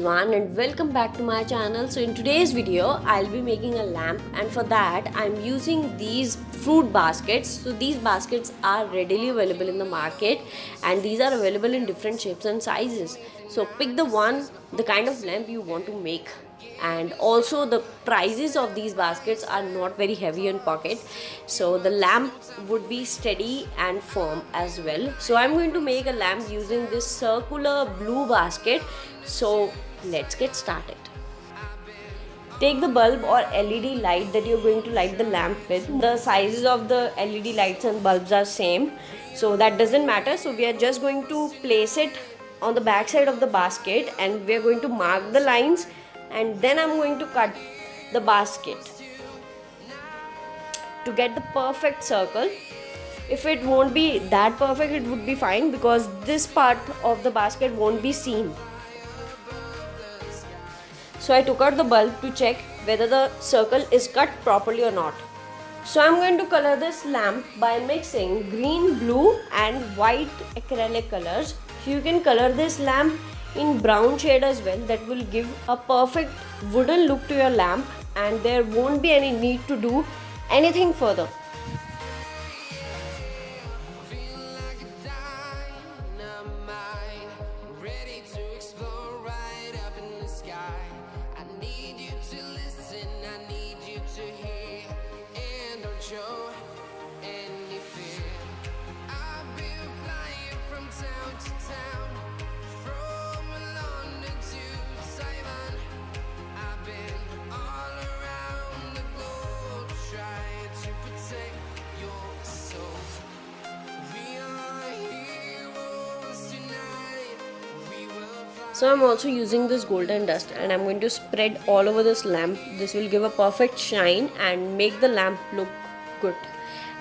everyone and welcome back to my channel. So in today's video I'll be making a lamp, and for that I'm using these fruit baskets. So these baskets are readily available in the market and these are available in different shapes and sizes. So pick the kind of lamp you want to make. And also the prices of these baskets are not very heavy in pocket, so the lamp would be steady and firm as well. So I'm going to make a lamp using this circular blue basket. So let's get started. Take the bulb or LED light that you're going to light the lamp with. The sizes of the LED lights and bulbs are same, so that doesn't matter. So we are just going to place it on the back side of the basket and we are going to mark the lines, and then I'm going to cut the basket to get the perfect circle. If it won't be that perfect, it would be fine because this part of the basket won't be seen. So I took out the bulb to check whether the circle is cut properly or not. So I'm going to color this lamp by mixing green, blue and white acrylic colors. So you can color this lamp in brown shade as well. That will give a perfect wooden look to your lamp and there won't be any need to do anything further. So I'm also using this golden dust and I'm going to spread all over this lamp. This will give a perfect shine and make the lamp look good.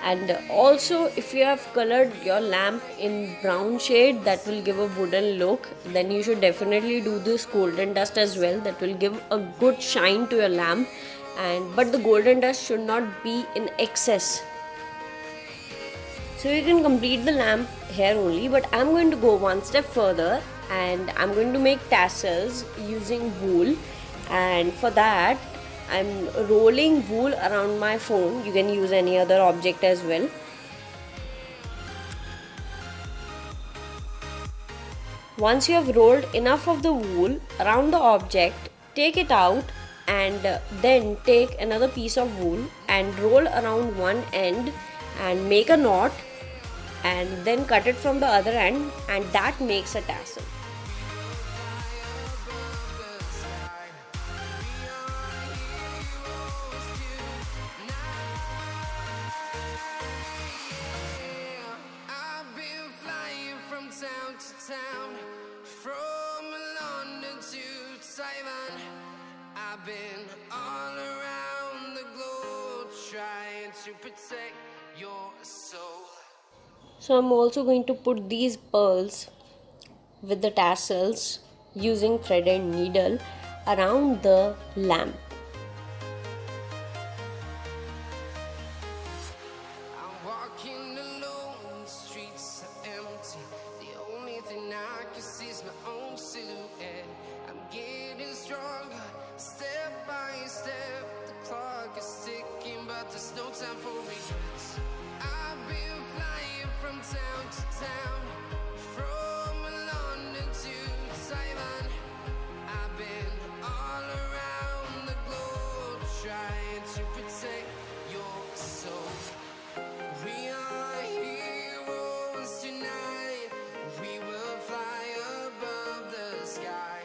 And also if you have colored your lamp in brown shade, that will give a wooden look. Then you should definitely do this golden dust as well. That will give a good shine to your lamp. But the golden dust should not be in excess. So you can complete the lamp here only, but I'm going to go one step further and I'm going to make tassels using wool. And for that I'm rolling wool around my phone. You can use any other object as well. Once you have rolled enough of the wool around the object, take it out and then take another piece of wool and roll around one end and make a knot, and then cut it from the other end, and that makes a tassel. I've been all around the globe trying to protect your soul. So I'm also going to put these pearls with the tassels using thread and needle around the lamp. I'm walking alone, the streets are empty. The only thing I can see is my own silhouette. I'm getting stronger, step by step. The clock is ticking, but there's no time for regrets. I've been flying from town to town, from London to Taiwan. I've been all around the globe trying to protect your soul. We are heroes tonight. We will fly above the sky.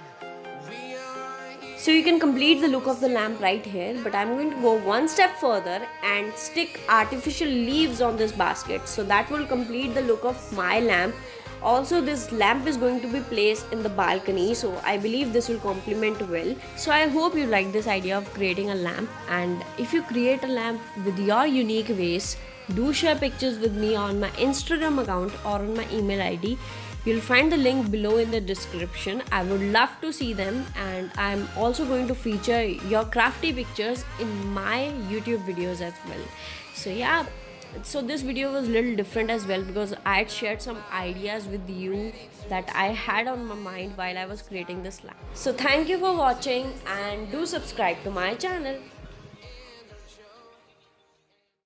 We are So you can complete the look of the lamp right here, but I'm going to go one step further and stick artificial leaves on this basket. So that will complete the look of my lamp. Also this lamp is going to be placed in the balcony, so I believe this will complement well. So I hope you like this idea of creating a lamp, and if you create a lamp with your unique ways, do share pictures with me on my Instagram account or on my email ID. You'll find the link below in the description. I would love to see them, and I'm also going to feature your crafty pictures in my YouTube videos as well. So yeah, So this video was a little different as well because I had shared some ideas with you that I had on my mind while I was creating this lamp. So thank you for watching and do subscribe to my channel.